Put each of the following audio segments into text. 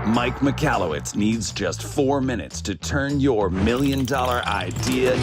Mike Michalowicz needs just 4 minutes to turn your million-dollar idea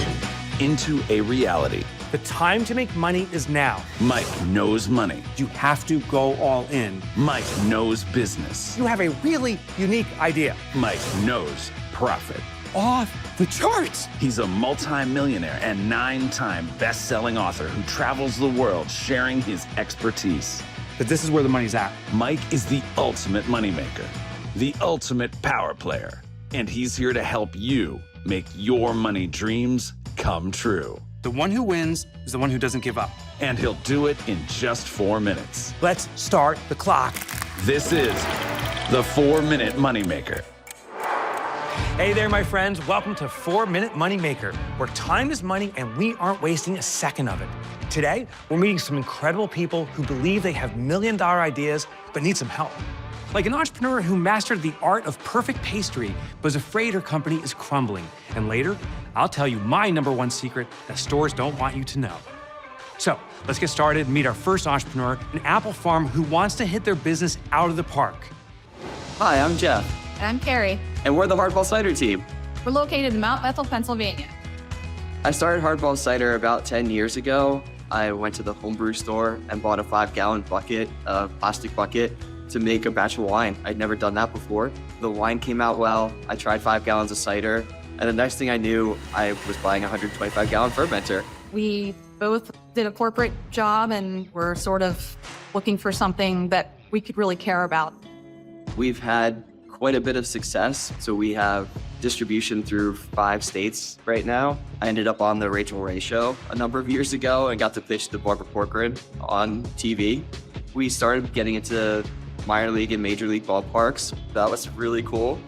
into a reality. The time to make money is now. Mike knows money. You have to go all in. Mike knows business. You have a really unique idea. Mike knows profit. Off the charts. He's a multi-millionaire and 9-time best-selling author who travels the world sharing his expertise. But this is where the money's at. Mike is the ultimate moneymaker, the ultimate power player, and he's here to help you make your money dreams come true. The one who wins is the one who doesn't give up. And he'll do it in just 4 minutes. Let's start the clock. This is the 4-Minute Moneymaker. Hey there, my friends. Welcome to 4-Minute Moneymaker, where time is money and we aren't wasting a second of it. Today, we're meeting some incredible people who believe they have million-dollar ideas but need some help. Like an entrepreneur who mastered the art of perfect pastry but is afraid her company is crumbling. And later, I'll tell you my #1 secret that stores don't want you to know. So let's get started and meet our first entrepreneur, an apple farm who wants to hit their business out of the park. Hi, I'm Jeff, And I'm Carrie. and we're the Hardball Cider team. We're located in Mount Bethel, Pennsylvania. I started Hardball Cider about 10 years ago. I went to the homebrew store and bought a 5-gallon bucket, a plastic bucket, to make a batch of wine. I'd never done that before. The wine came out well. I tried 5 gallons of cider, and the next thing I knew, I was buying a 125-gallon fermenter. We both did a corporate job and we're sort of looking for something that we could really care about. We've had quite a bit of success, so we have distribution through 5 states right now. I ended up on the Rachel Ray Show a number of years ago and got to pitch to Barbara Corcoran on TV. We started getting into minor league and major league ballparks. That was really cool.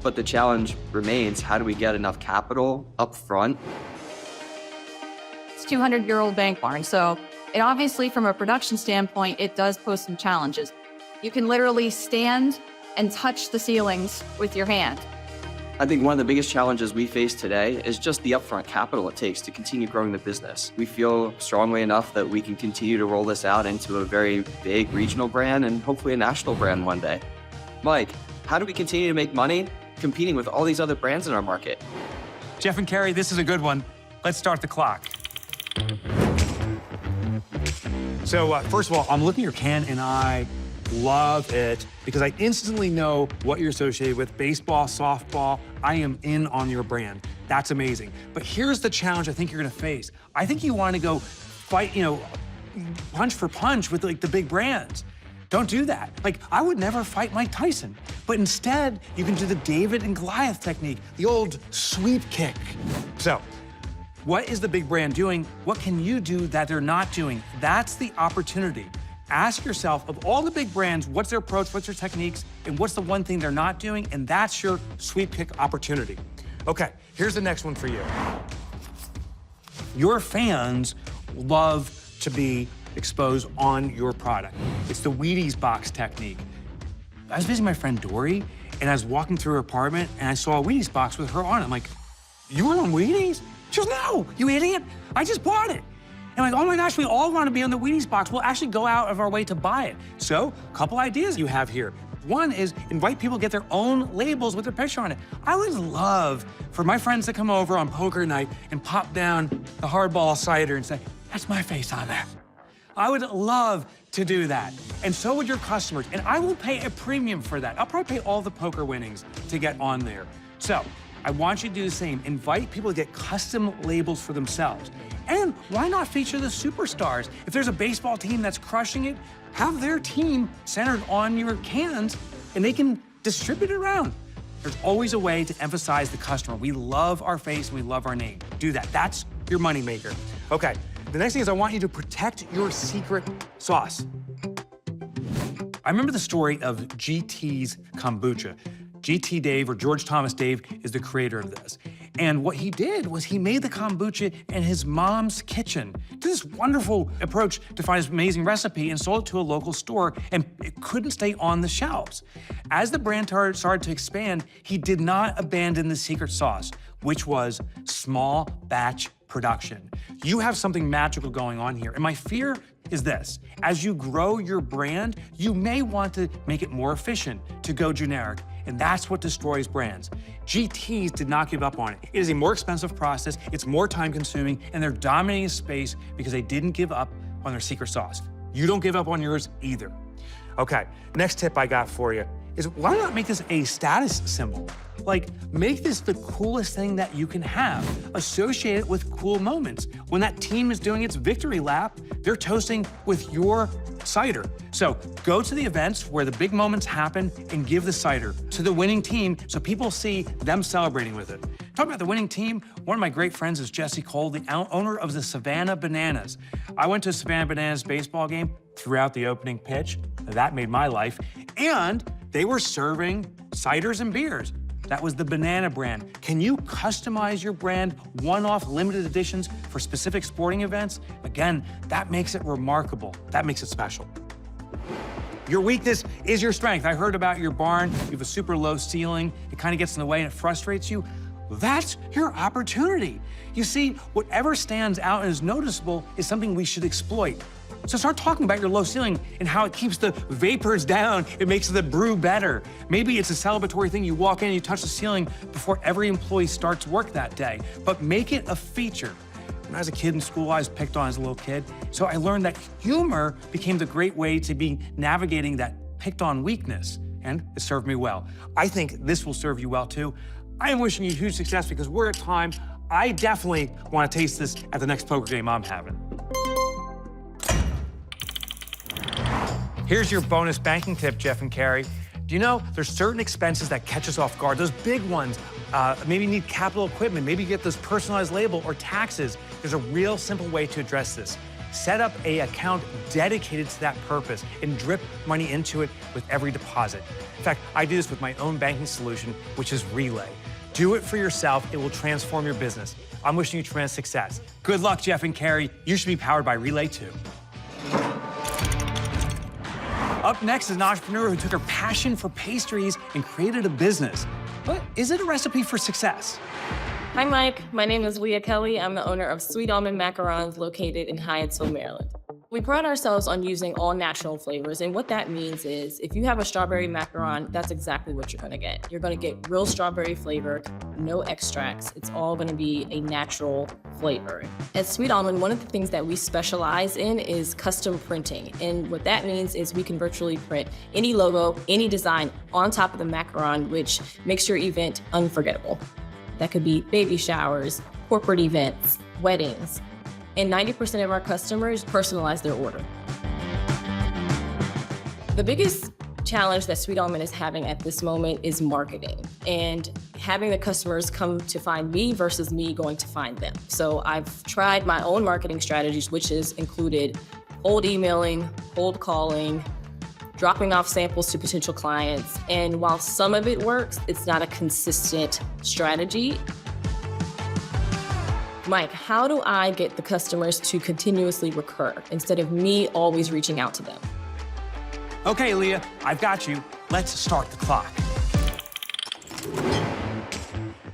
But the challenge remains, how do we get enough capital up front? It's a 200-year-old bank barn, so it obviously, from a production standpoint, it does pose some challenges. You can literally stand and touch the ceilings with your hand. I think one of the biggest challenges we face today is just the upfront capital it takes to continue growing the business. We feel strongly enough that we can continue to roll this out into a very big regional brand and hopefully a national brand one day. Mike, how do we continue to make money competing with all these other brands in our market? Jeff and Carrie, this is a good one. Let's start the clock. So first of all, I'm looking at your can and I love it because I instantly know what you're associated with. Baseball, softball, I am in on your brand. That's amazing. But here's the challenge I think you're gonna face. I think you wanna go fight, punch for punch with like the big brands. Don't do that. Like, I would never fight Mike Tyson. But instead, you can do the David and Goliath technique, the old sweep kick. So, what is the big brand doing? What can you do that they're not doing? That's the opportunity. Ask yourself, of all the big brands, what's their approach, what's their techniques, and what's the one thing they're not doing? And that's your sweep kick opportunity. Okay, here's the next one for you. Your fans love to be exposed on your product. It's the Wheaties box technique. I was visiting my friend Dory, and I was walking through her apartment, and I saw a Wheaties box with her on it. I'm like, you were on Wheaties? She goes, no, you idiot. I just bought it. And I'm like, oh my gosh, we all want to be on the Wheaties box. We'll actually go out of our way to buy it. So, a couple ideas you have here. One is invite people to get their own labels with their picture on it. I would love for my friends to come over on poker night and pop down the Hardball Cider and say, that's my face on there. I would love to do that. And so would your customers. And I will pay a premium for that. I'll probably pay all the poker winnings to get on there. So I want you to do the same. Invite people to get custom labels for themselves. And why not feature the superstars? If there's a baseball team that's crushing it, have their team centered on your cans and they can distribute it around. There's always a way to emphasize the customer. We love our face and we love our name. Do that. That's your moneymaker. Okay, the next thing is I want you to protect your secret sauce. I remember the story of GT's kombucha. GT Dave, or George Thomas Dave, is the creator of this. And what he did was he made the kombucha in his mom's kitchen. Did this wonderful approach to find this amazing recipe and sold it to a local store, and it couldn't stay on the shelves. As the brand started to expand, he did not abandon the secret sauce, which was small batch production. You have something magical going on here, and my fear is this. As you grow your brand, you may want to make it more efficient to go generic. and that's what destroys brands. GTs did not give up on it. It is a more expensive process, it's more time-consuming, and they're dominating space because they didn't give up on their secret sauce. You don't give up on yours either. Okay, next tip I got for you is why not make this a status symbol? Like, make this the coolest thing that you can have. Associate it with cool moments. When that team is doing its victory lap, they're toasting with your cider. So go to the events where the big moments happen and give the cider to the winning team so people see them celebrating with it. Talking about the winning team, one of my great friends is Jesse Cole, the owner of the Savannah Bananas. I went to a Savannah Bananas baseball game throughout the opening pitch. That made my life. And they were serving ciders and beers. That was the Banana brand. Can you customize your brand, one-off limited editions for specific sporting events? Again, that makes it remarkable. That makes it special. Your weakness is your strength. I heard about your barn. You have a super low ceiling. It kind of gets in the way and it frustrates you. That's your opportunity. You see, whatever stands out and is noticeable is something we should exploit. So start talking about your low ceiling and how it keeps the vapors down. It makes the brew better. Maybe it's a celebratory thing. You walk in and you touch the ceiling before every employee starts work that day. But make it a feature. When I was a kid in school, I was picked on as a little kid. So I learned that humor became the great way to be navigating that picked on weakness. And it served me well. I think this will serve you well too. I am wishing you huge success because we're at time. I definitely want to taste this at the next poker game I'm having. Here's your bonus banking tip, Jeff and Carrie. Do you know there's certain expenses that catch us off guard? Those big ones, maybe you need capital equipment, maybe you get this personalized label or taxes. There's a real simple way to address this. Set up an account dedicated to that purpose and drip money into it with every deposit. In fact, I do this with my own banking solution, which is Relay. Do it for yourself. It will transform your business. I'm wishing you tremendous success. Good luck, Jeff and Carrie. You should be powered by Relay too. Up next is an entrepreneur who took her passion for pastries and created a business. But is it a recipe for success? Hi, Mike. My name is Leah Kelly. I'm the owner of Sweet Almond Macarons located in Hyattsville, Maryland. We pride ourselves on using all natural flavors, and what that means is if you have a strawberry macaron, that's exactly what you're gonna get. You're gonna get real strawberry flavor, no extracts. It's all gonna be a natural flavor. At Sweet Almond, one of the things that we specialize in is custom printing, and what that means is we can virtually print any logo, any design on top of the macaron, which makes your event unforgettable. That could be baby showers, corporate events, weddings, and 90% of our customers personalize their order. The biggest challenge that Sweet Almond is having at this moment is marketing and having the customers come to find me versus me going to find them. So I've tried my own marketing strategies, which has included cold emailing, cold calling, dropping off samples to potential clients. And while some of it works, it's not a consistent strategy. Mike, how do I get the customers to continuously recur instead of me always reaching out to them? Okay, Leah, I've got you. Let's start the clock.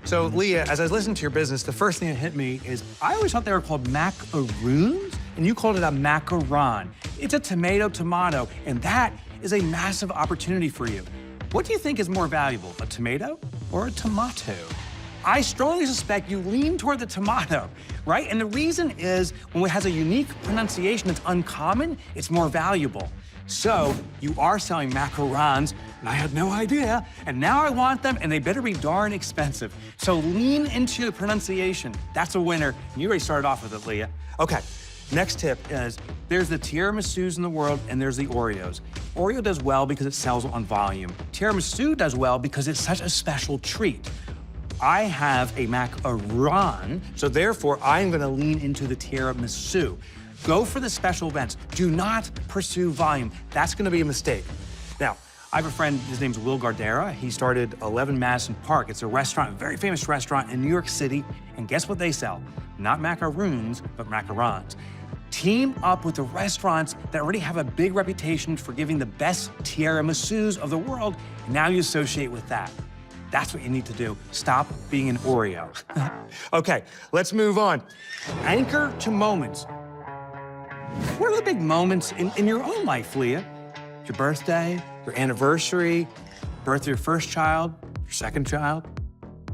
So, Leah, as I was listening to your business, the first thing that hit me is I always thought they were called macaroons, and you called it a macaron. It's a tomato, and that is a massive opportunity for you. What do you think is more valuable, a tomato or a tomato? I strongly suspect you lean toward the tomato, right? And the reason is when it has a unique pronunciation that's uncommon, it's more valuable. So you are selling macarons, and I had no idea, and now I want them, and they better be darn expensive. So lean into the pronunciation. That's a winner. You already started off with it, Leah. Okay, next tip is there's the tiramisus in the world, and there's the Oreos. Oreo does well because it sells on volume. Tiramisu does well because it's such a special treat. I have a macaron, so therefore I'm gonna lean into the tiramisu. Go for the special events. Do not pursue volume. That's gonna be a mistake. Now, I have a friend, his name's Will Gardera. He started 11 Madison Park. It's a restaurant, a very famous restaurant in New York City, and guess what they sell? Not macaroons, but macarons. Team up with the restaurants that already have a big reputation for giving the best tiramisus of the world, and now you associate with that. That's what you need to do. Stop being an Oreo. Okay, let's move on. Anchor to moments. What are the big moments in your own life, Leah? Your birthday, your anniversary, birth of your first child, your second child.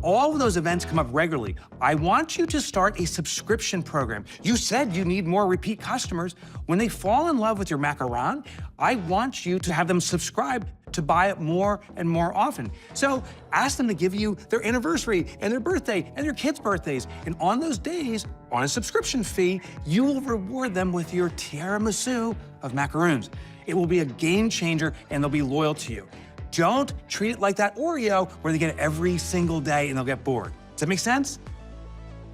All of those events come up regularly. I want you to start a subscription program. You said you need more repeat customers. When they fall in love with your macaron, I want you to have them subscribe to buy it more and more often. So ask them to give you their anniversary and their birthday and their kids' birthdays. And on those days, on a subscription fee, you will reward them with your tiramisu of macaroons. It will be a game changer and they'll be loyal to you. Don't treat it like that Oreo where they get it every single day and they'll get bored. Does that make sense?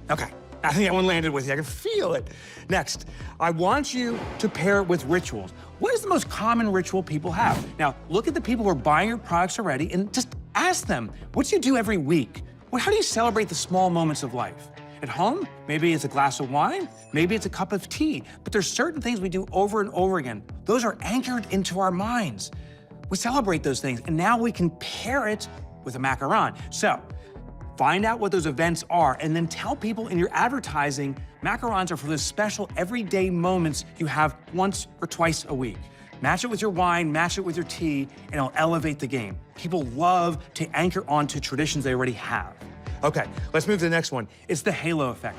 Okay, I think that one landed with you. I can feel it. Next, I want you to pair it with rituals. What is the most common ritual people have? Now, look at the people who are buying your products already and just ask them, what do you do every week? How do you celebrate the small moments of life? At home, maybe it's a glass of wine, maybe it's a cup of tea, but there's certain things we do over and over again. Those are anchored into our minds. We celebrate those things, and now we can pair it with a macaron. So, find out what those events are, and then tell people in your advertising, macarons are for those special everyday moments you have once or twice a week. Match it with your wine, match it with your tea, and it'll elevate the game. People love to anchor onto traditions they already have. Okay, let's move to the next one. It's the halo effect.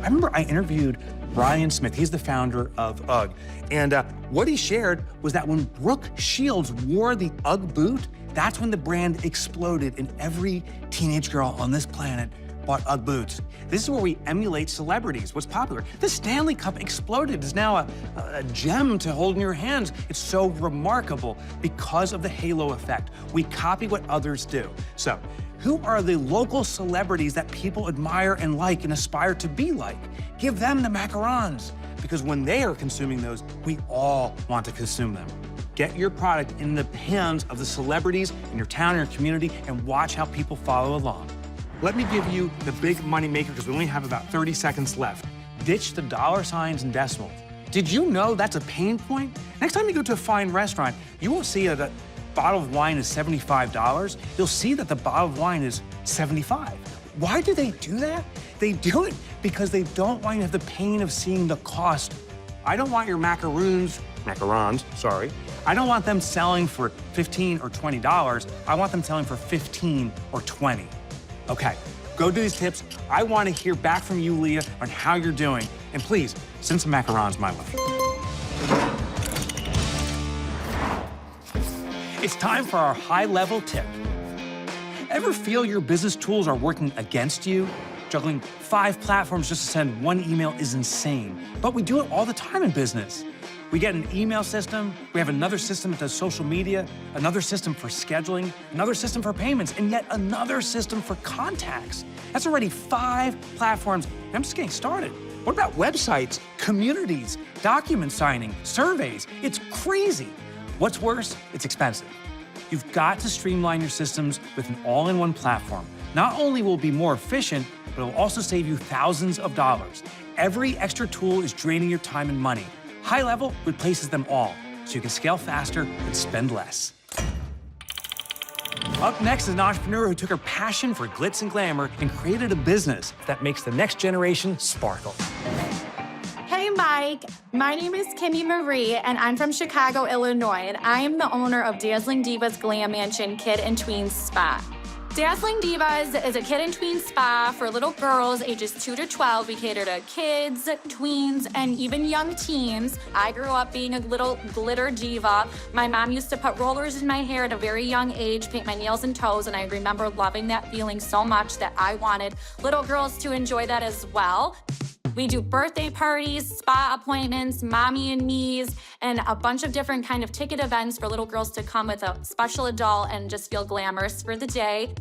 I remember I interviewed Brian Smith. He's the founder of UGG. And what he shared was that when Brooke Shields wore the UGG boot, that's when the brand exploded and every teenage girl on this planet bought UGG boots. This is where we emulate celebrities, what's popular. The Stanley Cup exploded. It's now a gem to hold in your hands. It's so remarkable because of the halo effect. We copy what others do. So, who are the local celebrities that people admire and like and aspire to be like? Give them the macarons, because when they are consuming those, we all want to consume them. Get your product in the hands of the celebrities in your town, in your community, and watch how people follow along. Let me give you the big money maker, because we only have about 30 seconds left. Ditch the dollar signs and decimals. Did you know that's a pain point? Next time you go to a fine restaurant, you won't see that a bottle of wine is $75. You'll see that the bottle of wine is $75. Why do they do that? They do it because they don't want you to have the pain of seeing the cost. I don't want your macarons, sorry. I don't want them selling for $15 or $20. I want them selling for $15 or $20. Okay, go do these tips. I want to hear back from you, Leah, on how you're doing. And please, send some macarons my way. It's time for our high-level tip. Ever feel your business tools are working against you? Juggling 5 platforms just to send one email is insane, but we do it all the time in business. We get an email system, we have another system that does social media, another system for scheduling, another system for payments, and yet another system for contacts. That's already 5 platforms, and I'm just getting started. What about websites, communities, document signing, surveys? It's crazy. What's worse, it's expensive. You've got to streamline your systems with an all-in-one platform. Not only will it be more efficient, but it will also save you thousands of dollars. Every extra tool is draining your time and money. High Level replaces them all, so you can scale faster and spend less. Up next is an entrepreneur who took her passion for glitz and glamour and created a business that makes the next generation sparkle. Hey, Mike. My name is Kimmy Marie, and I'm from Chicago, Illinois, and I am the owner of Dazzling Divas Glam Mansion Kid and Tween Spa. Dazzling Divas is a kid and tween spa for little girls ages 2 to 12. We cater to kids, tweens, and even young teens. I grew up being a little glitter diva. My mom used to put rollers in my hair at a very young age, paint my nails and toes, and I remember loving that feeling so much that I wanted little girls to enjoy that as well. We do birthday parties, spa appointments, mommy and me's, and a bunch of different kind of ticket events for little girls to come with a special adult and just feel glamorous for the day.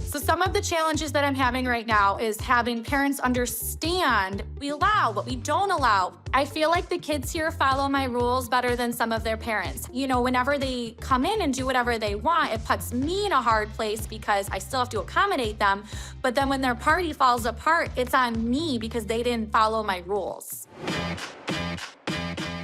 So some of the challenges that I'm having right now is having parents understand we allow what we don't allow. I feel like the kids here follow my rules better than some of their parents. You know, whenever they come in and do whatever they want, it puts me in a hard place because I still have to accommodate them. But then when their party falls apart, it's on me because they didn't follow my rules.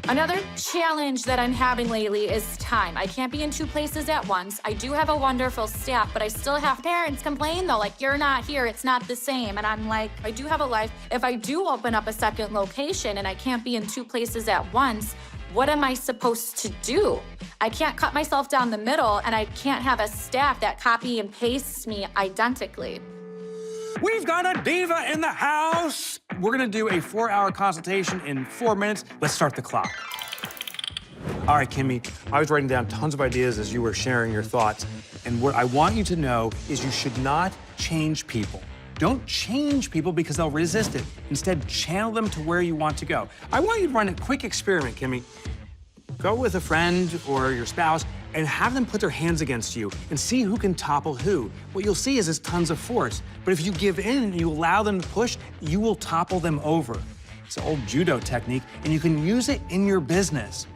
Another challenge that I'm having lately is time. I can't be in 2 places at once. I do have a wonderful staff, but I still have parents complain though, like, you're not here, it's not the same. And I'm like, I do have a life. If I do open up a second location and I can't be in 2 places at once, what am I supposed to do? I can't cut myself down the middle, and I can't have a staff that copy and pastes me identically. We've got a diva in the house. We're gonna do a 4-hour consultation in 4 minutes. Let's start the clock. All right, Kimmy, I was writing down tons of ideas as you were sharing your thoughts. And what I want you to know is you should not change people. Don't change people because they'll resist it. Instead, channel them to where you want to go. I want you to run a quick experiment, Kimmy. Go with a friend or your spouse and have them put their hands against you and see who can topple who. What you'll see is there's tons of force. But if you give in and you allow them to push, you will topple them over. It's an old judo technique, and you can use it in your business.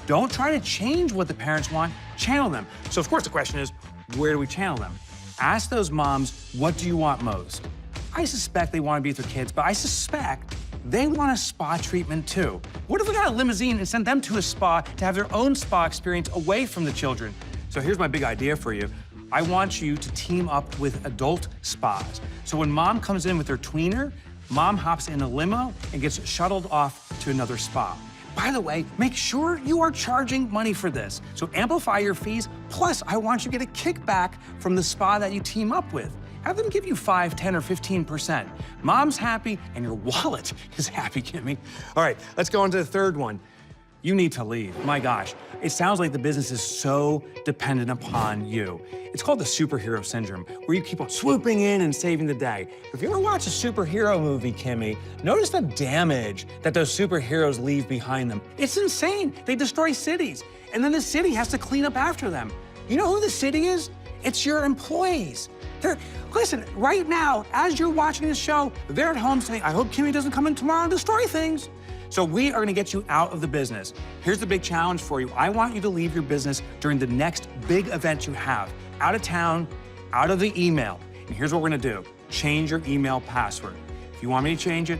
Don't try to change what the parents want, channel them. So of course the question is, where do we channel them? Ask those moms, what do you want most? I suspect they want to be with their kids, but I suspect they want a spa treatment too. What if we got a limousine and sent them to a spa to have their own spa experience away from the children? So here's my big idea for you. I want you to team up with adult spas. So when mom comes in with her tweener, mom hops in a limo and gets shuttled off to another spa. By the way, make sure you are charging money for this. So amplify your fees, plus I want you to get a kickback from the spa that you team up with. Have them give you 5, 10, or 15%. Mom's happy and your wallet is happy, Kimmy. All right, let's go on to the third one. You need to leave. My gosh, it sounds like the business is so dependent upon you. It's called the superhero syndrome, where you keep on swooping in and saving the day. If you ever watch a superhero movie, Kimmy, notice the damage that those superheroes leave behind them. It's insane. They destroy cities, and then the city has to clean up after them. You know who the city is? It's your employees. Listen, right now, as you're watching this show, they're at home saying, I hope Kimmy doesn't come in tomorrow and destroy things. So we are gonna get you out of the business. Here's the big challenge for you. I want you to leave your business during the next big event you have. Out of town, out of the email. And here's what we're gonna do. Change your email password. If you want me to change it,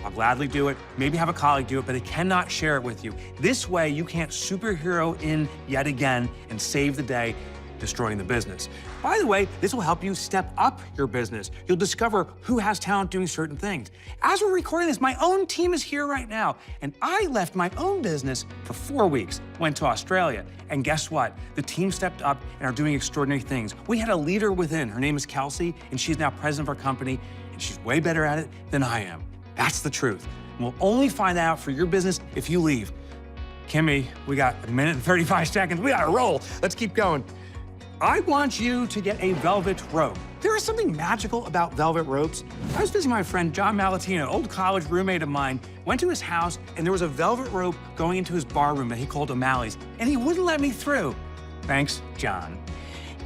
I'll gladly do it. Maybe have a colleague do it, but I cannot share it with you. This way, you can't superhero in yet again and save the day, destroying the business. By the way, this will help you step up your business. You'll discover who has talent doing certain things. As we're recording this, my own team is here right now, and I left my own business for 4 weeks, went to Australia, and guess what? The team stepped up and are doing extraordinary things. We had a leader within. Her name is Kelsey, and she's now president of our company, and she's way better at it than I am. That's the truth. And we'll only find out for your business if you leave. Kimmy, we got 1 minute and 35 seconds. We gotta roll. Let's keep going. I want you to get a velvet rope. There is something magical about velvet ropes. I was visiting my friend John Malatina, an old college roommate of mine, went to his house and there was a velvet rope going into his bar room that he called O'Malley's, and he wouldn't let me through. Thanks, John.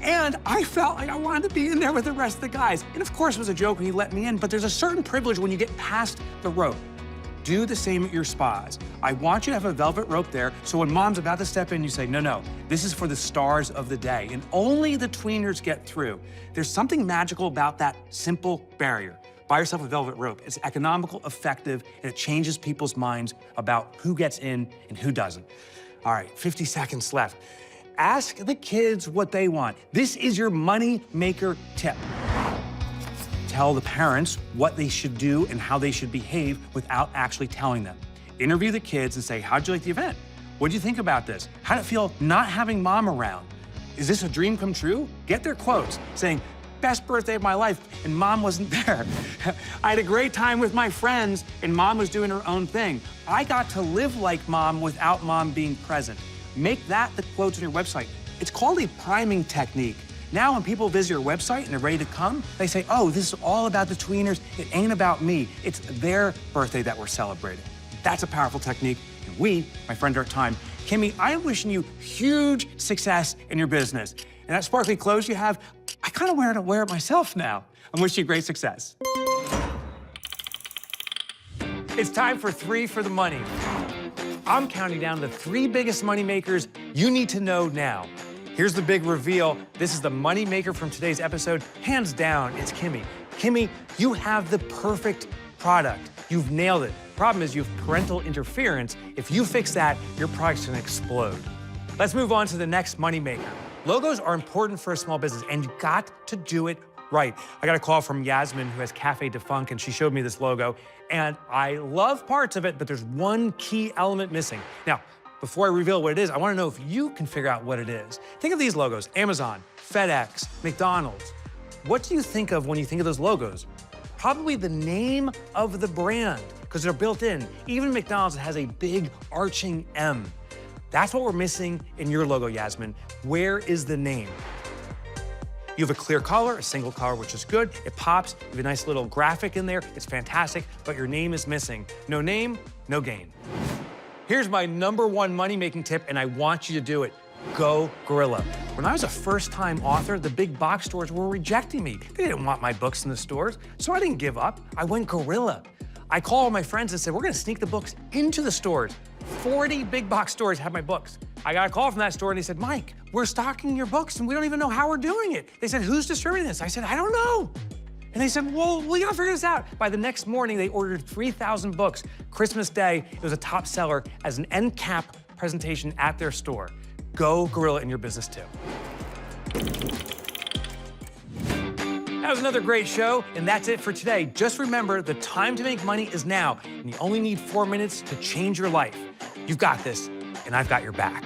And I felt like I wanted to be in there with the rest of the guys. And of course it was a joke when he let me in, but there's a certain privilege when you get past the rope. Do the same at your spas. I want you to have a velvet rope there, so when mom's about to step in, you say, no, no, this is for the stars of the day, and only the tweeners get through. There's something magical about that simple barrier. Buy yourself a velvet rope. It's economical, effective, and it changes people's minds about who gets in and who doesn't. All right, 50 seconds left. Ask the kids what they want. This is your money maker tip. Tell the parents what they should do and how they should behave without actually telling them. Interview the kids and say, how'd you like the event? What'd you think about this? How'd it feel not having mom around? Is this a dream come true? Get their quotes saying, best birthday of my life, and mom wasn't there. I had a great time with my friends, and mom was doing her own thing. I got to live like mom without mom being present. Make that the quotes on your website. It's called a priming technique. Now when people visit your website and they're ready to come, they say, oh, this is all about the tweeners. It ain't about me. It's their birthday that we're celebrating. That's a powerful technique. And we, my friend, are at time. Kimmy, I'm wishing you huge success in your business. And that sparkly clothes you have, I kind of wear it myself now. I'm wishing you great success. It's time for 3 for the money. I'm counting down the 3 biggest money makers you need to know now. Here's the big reveal. This is the money maker from today's episode. Hands down, it's Kimmy. Kimmy, you have the perfect product. You've nailed it. Problem is you have parental interference. If you fix that, your product's gonna explode. Let's move on to the next money maker. Logos are important for a small business, and you got to do it right. I got a call from Yasmin, who has Cafe de Funk, and she showed me this logo, and I love parts of it, but there's one key element missing. Now, before I reveal what it is, I want to know if you can figure out what it is. Think of these logos: Amazon, FedEx, McDonald's. What do you think of when you think of those logos? Probably the name of the brand, because they're built in. Even McDonald's has a big arching M. That's what we're missing in your logo, Yasmin. Where is the name? You have a clear color, a single color, which is good. It pops. You have a nice little graphic in there. It's fantastic, but your name is missing. No name, no gain. Here's my #1 money-making tip, and I want you to do it. Go Gorilla. When I was a first-time author, the big box stores were rejecting me. They didn't want my books in the stores, so I didn't give up. I went Gorilla. I called my friends and said, we're gonna sneak the books into the stores. 40 big box stores have my books. I got a call from that store and they said, Mike, we're stocking your books and we don't even know how we're doing it. They said, who's distributing this? I said, I don't know. And they said, well, we gotta figure this out. By the next morning, they ordered 3,000 books. Christmas Day, it was a top seller as an end cap presentation at their store. Go Gorilla in your business too. That was another great show, and that's it for today. Just remember, the time to make money is now, and you only need 4 minutes to change your life. You've got this, and I've got your back.